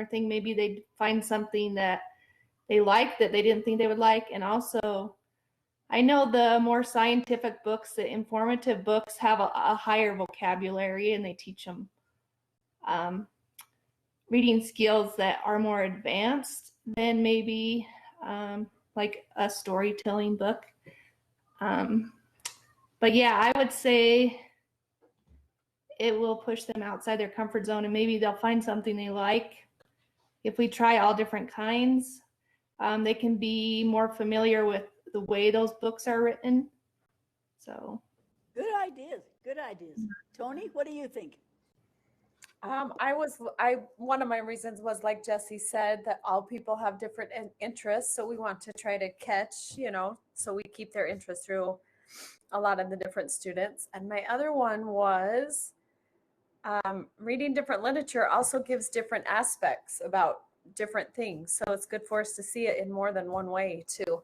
thing, maybe they'd find something that they like that they didn't think they would like. And also, I know the more scientific books, the informative books, have a higher vocabulary, and they teach them reading skills that are more advanced than maybe like a storytelling book. But yeah, I would say it will push them outside their comfort zone, and maybe they'll find something they like. If we try all different kinds, they can be more familiar with the way those books are written. So good ideas. Tony, what do you think? One of my reasons was, like Jesse said, that all people have different interests. So we want to try to catch, so we keep their interest through a lot of the different students. And my other one was reading different literature also gives different aspects about different things. So it's good for us to see it in more than one way too.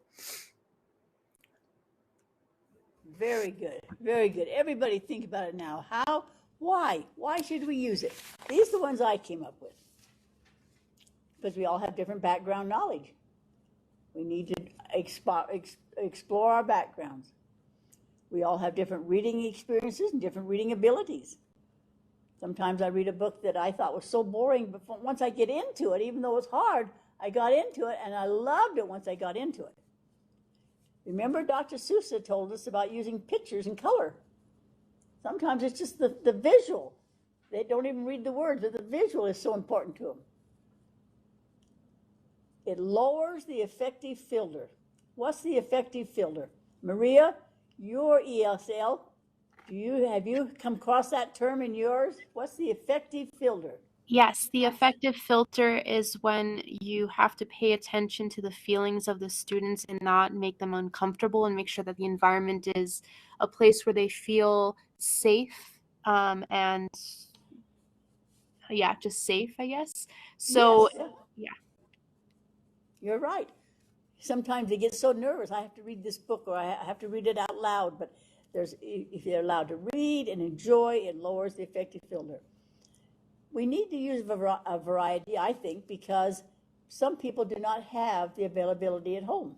Very good. Very good. Everybody think about it now. How? Why should we use it? These are the ones I came up with. Because we all have different background knowledge. We need to explore our backgrounds. We all have different reading experiences and different reading abilities. Sometimes I read a book that I thought was so boring, but once I get into it, even though it's hard, I got into it, and I loved it once I got into it. Remember, Dr. Sousa told us about using pictures and color. Sometimes it's just the visual. They don't even read the words, but the visual is so important to them. It lowers the affective filter. What's the affective filter? Maria, your ESL, have you come across that term in yours? What's the affective filter? Yes, the affective filter is when you have to pay attention to the feelings of the students and not make them uncomfortable, and make sure that the environment is a place where they feel safe, and yeah, just safe, I guess. So yes. yeah. You're right. Sometimes they get so nervous, I have to read this book, or I have to read it out loud, but if they're allowed to read and enjoy, it lowers the affective filter. We need to use a variety, I think, because some people do not have the availability at home.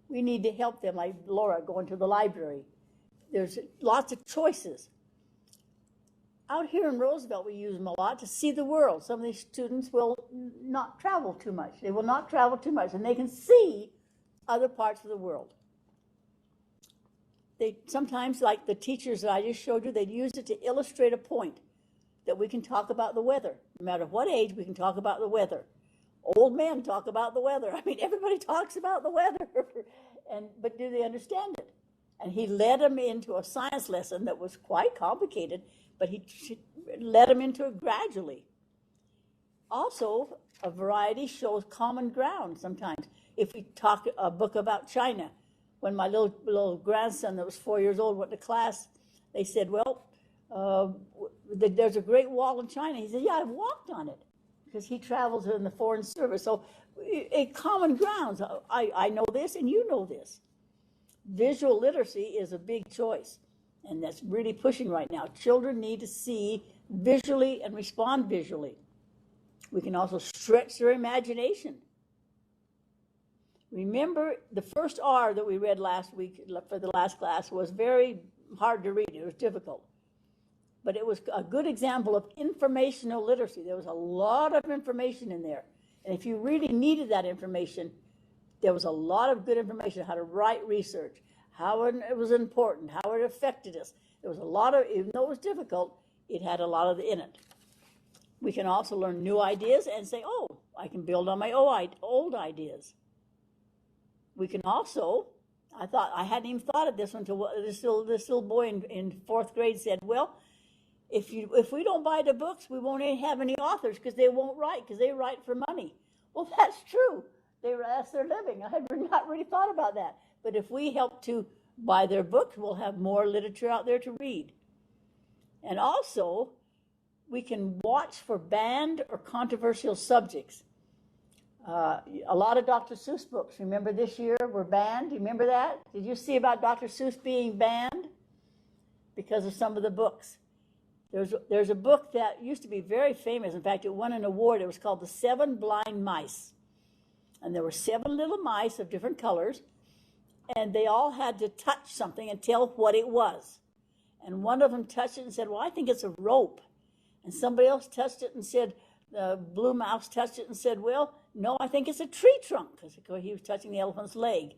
We need to help them, like Laura, going to the library. There's lots of choices. Out here in Roosevelt, we use them a lot to see the world. Some of these students will not travel too much. They will not travel too much, and they can see other parts of the world. They sometimes, like the teachers that I just showed you, they'd use it to illustrate a point, that we can talk about the weather. No matter what age, we can talk about the weather. Old men talk about the weather. I mean, everybody talks about the weather, but do they understand it? And he led them into a science lesson that was quite complicated, but he led them into it gradually. Also, a variety shows common ground sometimes. If we talk a book about China, when my little grandson that was 4 years old went to class, they said, well, there's a Great Wall in China. He said, yeah, I've walked on it, because he travels in the foreign service. So common grounds, I know this and you know this. Visual literacy is a big choice, and that's really pushing right now. Children need to see visually and respond visually. We can also stretch their imagination. Remember, the first R that we read last week for the last class was very hard to read. It was difficult. But it was a good example of informational literacy. There was a lot of information in there. And if you really needed that information, there was a lot of good information, how to write research, how it was important, how it affected us. There was a lot of, even though it was difficult, it had a lot of it in it. We can also learn new ideas and say, oh, I can build on my old ideas. We can also, I hadn't even thought of this until this little boy in fourth grade said, well, if we don't buy the books, we won't have any authors, because they won't write, because they write for money. Well, that's true. That's their living. I had not really thought about that. But if we help to buy their books, we'll have more literature out there to read. And also, we can watch for banned or controversial subjects. A lot of Dr. Seuss books, remember this year, were banned. You remember that? Did you see about Dr. Seuss being banned? Because of some of the books. There's a book that used to be very famous. In fact, it won an award. It was called The 7 Blind Mice. And there were 7 little mice of different colors, and they all had to touch something and tell what it was. And one of them touched it and said, well, I think it's a rope. And somebody else touched it and said, the blue mouse touched it and said, well, no, I think it's a tree trunk, because he was touching the elephant's leg.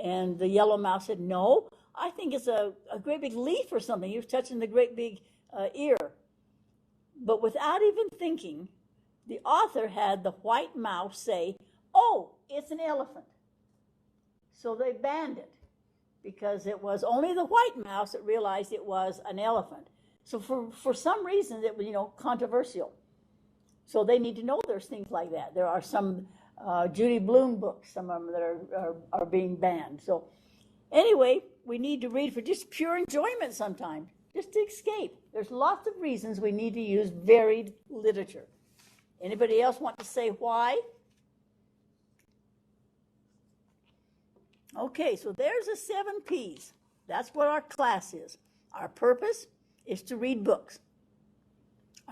And the yellow mouse said, no, I think it's a great big leaf or something. He was touching the great big ear. But without even thinking, the author had the white mouse say, oh, it's an elephant. So they banned it because it was only the white mouse that realized it was an elephant. So for some reason, it was, controversial. So they need to know there's things like that. There are some Judy Blume books, some of them that are being banned. So anyway, we need to read for just pure enjoyment sometimes, just to escape. There's lots of reasons we need to use varied literature. Anybody else want to say why? Okay, so there's the 7 P's. That's what our class is. Our purpose is to read books.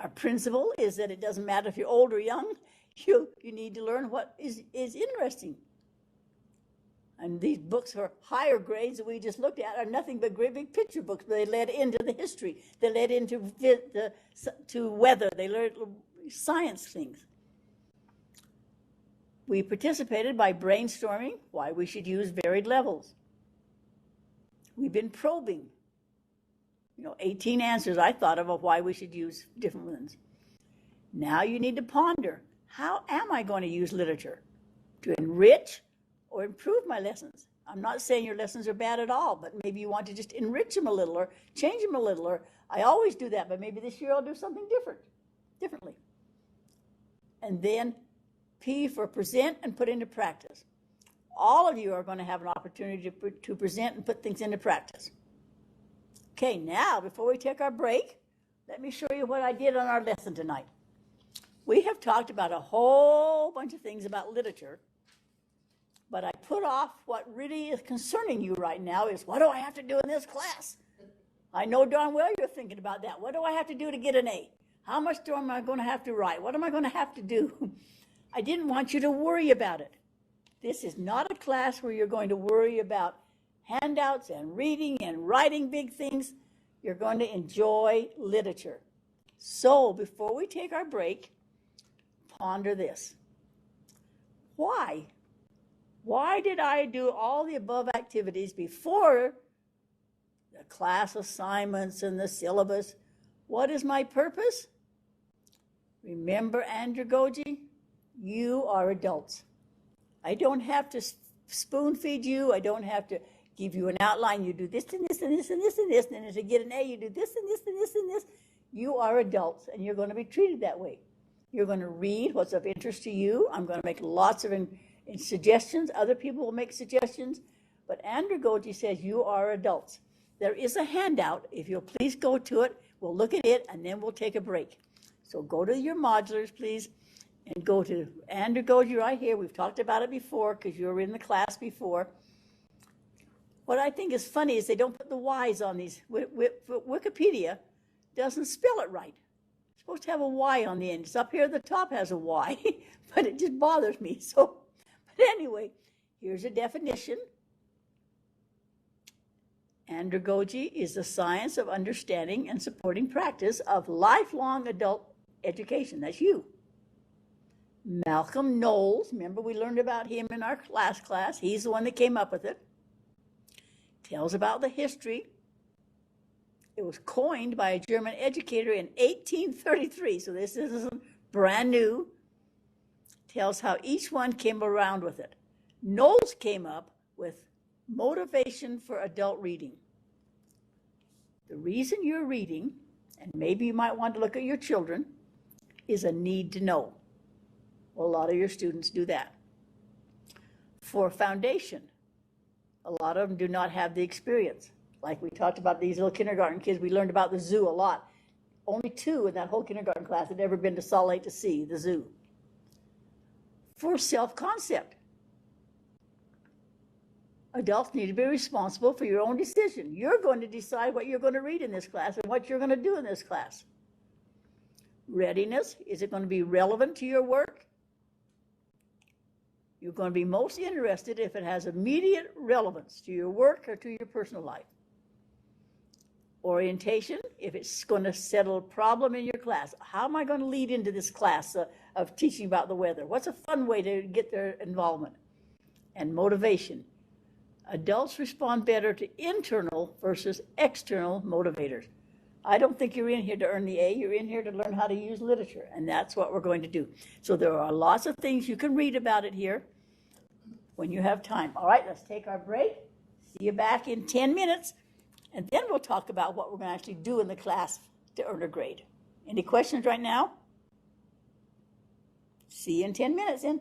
Our principle is that it doesn't matter if you're old or young, you need to learn what is interesting. And these books for higher grades that we just looked at are nothing but great big picture books. But they led into the history. They led into to weather. They learned science things. We participated by brainstorming why we should use varied levels. We've been probing. 18 answers I thought of why we should use different ones. Now you need to ponder, how am I going to use literature? To enrich or improve my lessons? I'm not saying your lessons are bad at all, but maybe you want to just enrich them a little or change them a little, or I always do that, but maybe this year I'll do something differently. And then P for present and put into practice. All of you are going to have an opportunity to present and put things into practice. Okay, now before we take our break, let me show you what I did on our lesson tonight. We have talked about a whole bunch of things about literature, but I put off what really is concerning you right now is, what do I have to do in this class? I know darn well you're thinking about that. What do I have to do to get an A? How much am I going to have to write? What am I going to have to do? I didn't want you to worry about it. This is not a class where you're going to worry about handouts and reading and writing big things. You're going to enjoy literature. So before we take our break, ponder this. Why? Why did I do all the above activities before the class assignments and the syllabus? What is my purpose? Remember andragogy? You are adults. I don't have to spoon feed you. I don't have to give you an outline. You do this and this and this and this and this, and to get an A, you do this and this and this and this. You are adults, and you're going to be treated that way. You're going to read what's of interest to you. I'm going to make lots of suggestions. Other people will make suggestions. But andragogy says you are adults. There is a handout. If you'll please go to it, we'll look at it, and then we'll take a break. So go to your modulars, please, and go to andragogy right here. We've talked about it before because you were in the class before. What I think is funny is they don't put the Y's on these. Wikipedia doesn't spell it right. It's supposed to have a Y on the end. It's up here at the top has a Y, but it just bothers me. So, but anyway, here's a definition. Andragogy is the science of understanding and supporting practice of lifelong adult education. That's you. Malcolm Knowles, remember we learned about him in our last class. He's the one that came up with it. Tells about the history. It was coined by a German educator in 1833, so this isn't brand new. Tells how each one came around with it. Knowles came up with motivation for adult reading. The reason you're reading, and maybe you might want to look at your children, is a need to know. Well, a lot of your students do that. For foundation, a lot of them do not have the experience. Like we talked about these little kindergarten kids, we learned about the zoo a lot. Only 2 in that whole kindergarten class had ever been to Salt Lake to see the zoo. For self-concept, adults need to be responsible for your own decision. You're going to decide what you're going to read in this class and what you're going to do in this class. Readiness, is it going to be relevant to your work? You're going to be most interested if it has immediate relevance to your work or to your personal life. Orientation, if it's going to settle a problem in your class. How am I going to lead into this class of teaching about the weather? What's a fun way to get their involvement? And motivation. Adults respond better to internal versus external motivators. I don't think you're in here to earn the A, you're in here to learn how to use literature, and that's what we're going to do. So there are lots of things you can read about it here when you have time. All right, let's take our break. See you back in 10 minutes, and then we'll talk about what we're going to actually do in the class to earn a grade. Any questions right now? See you in 10 minutes then.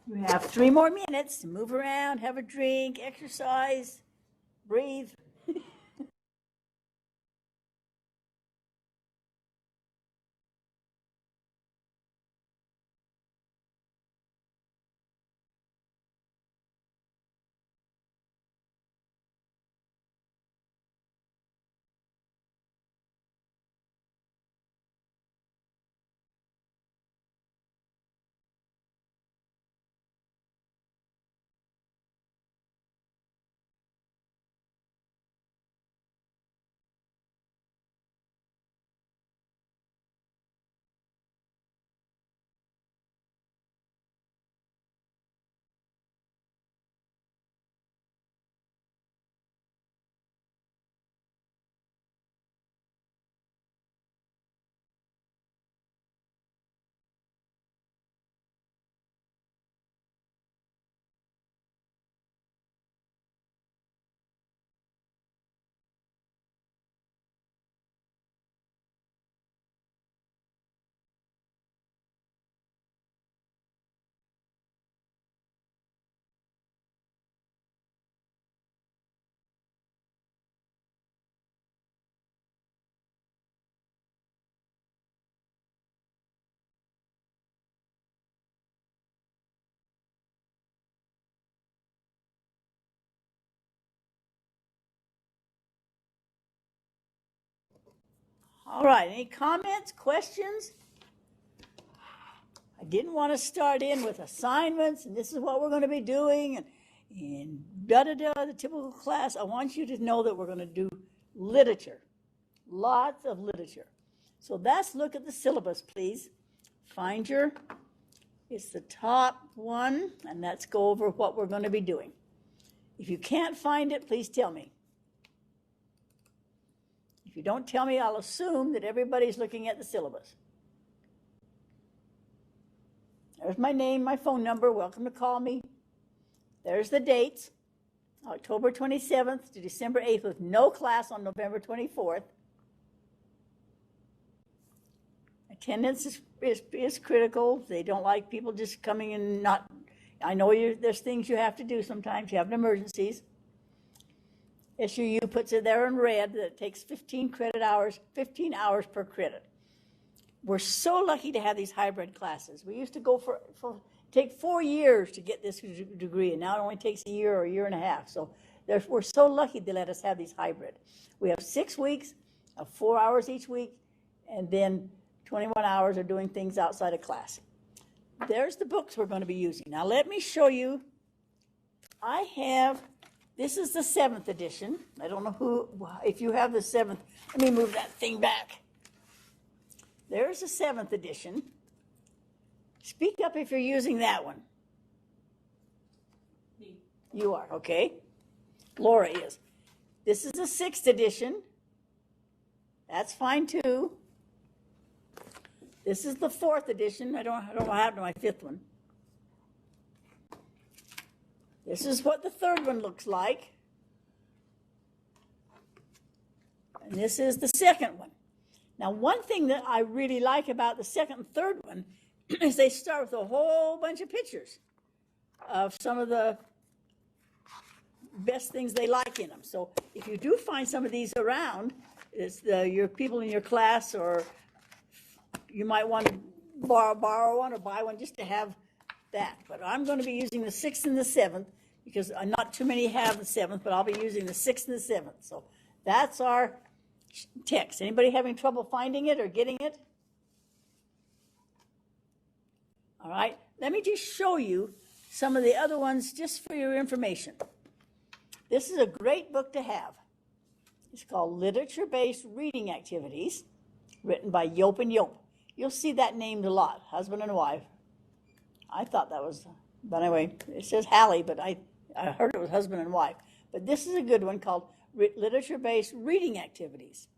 You have 3 more minutes to move around, have a drink, exercise, breathe. All right, any comments, questions? I didn't want to start in with assignments and this is what we're going to be doing and da-da-da, the typical class. I want you to know that we're going to do literature, lots of literature. So let's look at the syllabus, please. Find your, it's the top one, and let's go over what we're going to be doing. If you can't find it, please tell me. If you don't tell me, I'll assume that everybody's looking at the syllabus. There's my name, my phone number. Welcome to call me. There's the dates. October 27th to December 8th with no class on November 24th. Attendance is critical. They don't like people just coming and not. I know there's things you have to do sometimes. You have emergencies. SUU puts it there in red that it takes 15 hours per credit. We're so lucky to have these hybrid classes. We used to go take 4 years to get this degree, and now it only takes a year or a year and a half. So we're so lucky to let us have these hybrid. We have 6 weeks of 4 hours each week, and then 21 hours of doing things outside of class. There's the books we're going to be using. Now let me show you. This is the 7th edition. I don't know if you have the 7th. Let me move that thing back. There's the 7th edition. Speak up if you're using that one. Me. You are, okay. Laura is. This is the 6th edition. That's fine too. This is the 4th edition. I don't know what happened to my 5th one. This is what the 3rd one looks like. And this is the 2nd one. Now, one thing that I really like about the 2nd and 3rd one is they start with a whole bunch of pictures of some of the best things they like in them. So if you do find some of these around, it's your people in your class, or you might want to borrow one or buy one just to have that. But I'm going to be using the 6th and the 7th because not too many have the 7th, but I'll be using the 6th and the 7th. So that's our text. Anybody having trouble finding it or getting it? All right, let me just show you some of the other ones just for your information. This is a great book to have. It's called Literature-Based Reading Activities, written by Yope and Yope. You'll see that named a lot, husband and wife. I thought that was, but anyway, it says Hallie, but I heard it was husband and wife. But this is a good one called Literature-Based Reading Activities.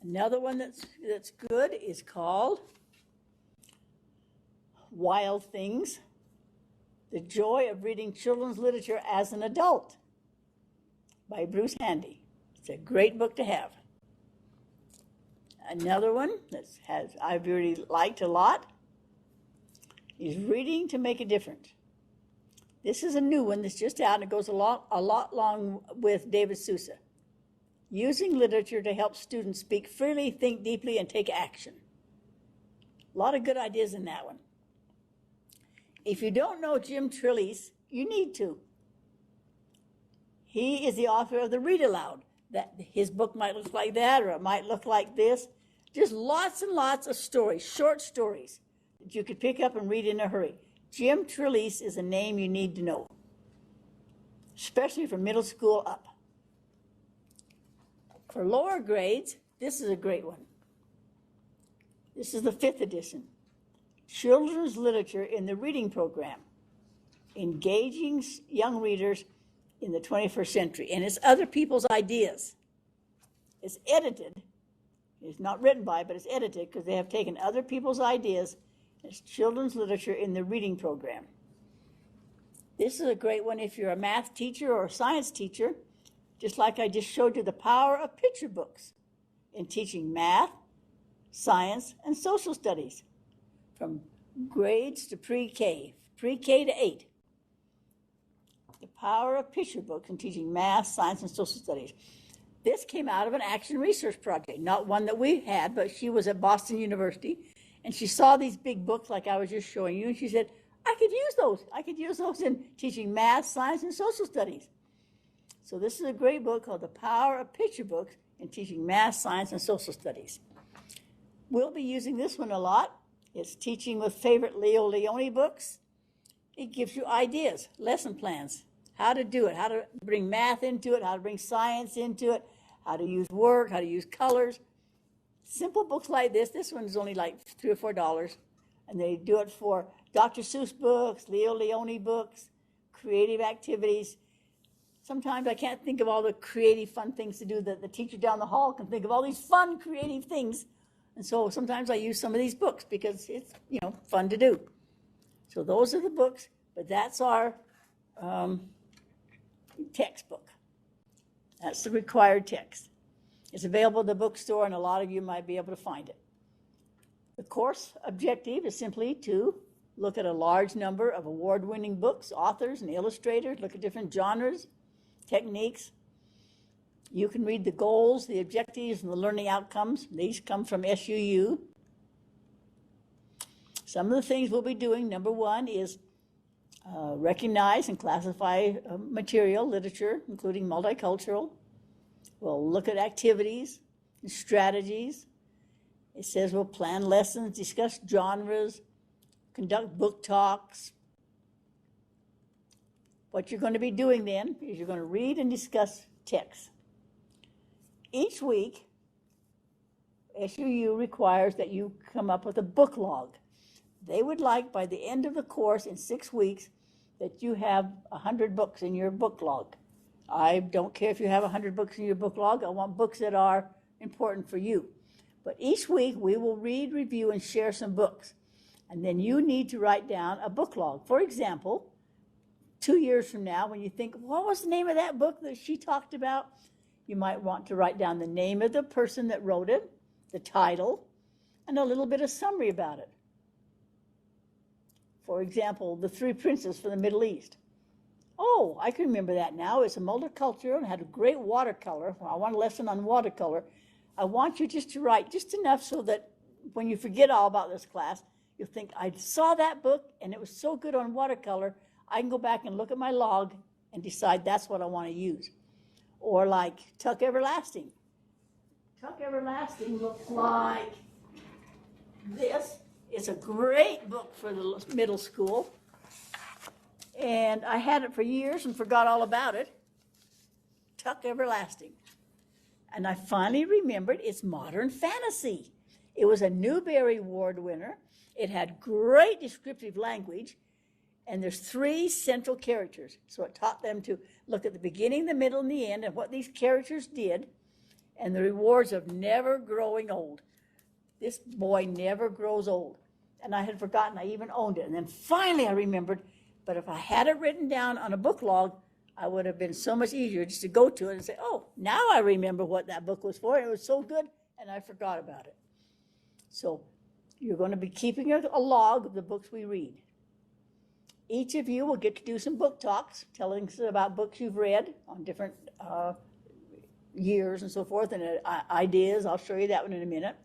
Another one that's good is called Wild Things, The Joy of Reading Children's Literature as an Adult by Bruce Handy. It's a great book to have. Another one that I've really liked a lot, is Reading to Make a Difference. This is a new one that's just out, and it goes a lot along with David Sousa. Using literature to help students speak freely, think deeply, and take action. A lot of good ideas in that one. If you don't know Jim Trelease, you need to. He is the author of the Read Aloud. That his book might look like that, or it might look like this. Just lots and lots of stories, short stories that you could pick up and read in a hurry. Jim Trelease is a name you need to know, especially from middle school up. For lower grades, this is a great one. This is the 5th edition. Children's Literature in the Reading Program, Engaging Young Readers in the 21st Century. And it's other people's ideas. It's edited. It's not written by, but it's edited because they have taken other people's ideas. It's children's literature in the reading program. This is a great one if you're a math teacher or a science teacher, just like I just showed you the power of picture books in teaching math, science, and social studies from grades to pre-K to 8. The power of picture books in teaching math, science, and social studies. This came out of an action research project, not one that we had, but she was at Boston University, and she saw these big books like I was just showing you, and she said, I could use those. I could use those in teaching math, science, and social studies. So this is a great book called The Power of Picture Books in Teaching Math, Science, and Social Studies. We'll be using this one a lot. It's Teaching with Favorite Leo Leone books. It gives you ideas, lesson plans, how to do it, how to bring math into it, how to bring science into it, how to use work, how to use colors. Simple books like this. This one is only like $3 or $4, and they do it for Dr. Seuss books, Leo Leone books, creative activities. Sometimes I can't think of all the creative, fun things to do that the teacher down the hall can think of all these fun, creative things. And so sometimes I use some of these books because it's, fun to do. So those are the books, but that's our textbook. That's the required text. It's available at the bookstore, and a lot of you might be able to find it. The course objective is simply to look at a large number of award-winning books, authors, and illustrators, look at different genres, techniques. You can read the goals, the objectives, and the learning outcomes. These come from SUU. Some of the things we'll be doing, number one, is recognize and classify material, literature, including multicultural. We'll look at activities and strategies. It says we'll plan lessons, discuss genres, conduct book talks. What you're going to be doing then is you're going to read and discuss text. Each week, SUU requires that you come up with a book log. They would like by the end of the course in 6 weeks that you have 100 books in your book log. I don't care if you have 100 books in your book log. I want books that are important for you. But each week we will read, review, and share some books. And then you need to write down a book log. For example, 2 years from now, when you think, what was the name of that book that she talked about? You might want to write down the name of the person that wrote it, the title, and a little bit of summary about it. For example, The Three Princes from the Middle East. Oh, I can remember that now. It's a multicultural and had a great watercolor. I want a lesson on watercolor. I want you just to write just enough so that when you forget all about this class, you'll think, I saw that book and it was so good on watercolor, I can go back and look at my log and decide that's what I want to use. Or like Tuck Everlasting. Tuck Everlasting looks like this. It's a great book for the middle school. And I had it for years and forgot all about it. Tuck Everlasting. And I finally remembered it's modern fantasy. It was a Newbery Award winner. It had great descriptive language. And there's 3 central characters. So it taught them to look at the beginning, the middle, and the end, and what these characters did, and the rewards of never growing old. This boy never grows old. And I had forgotten I even owned it. And then finally I remembered, but if I had it written down on a book log, I would have been so much easier just to go to it and say, oh, now I remember what that book was for. It was so good, and I forgot about it. So you're going to be keeping a log of the books we read. each of you will get to do some book talks, telling us about books you've read on different years and so forth, and ideas. I'll show you that one in a minute.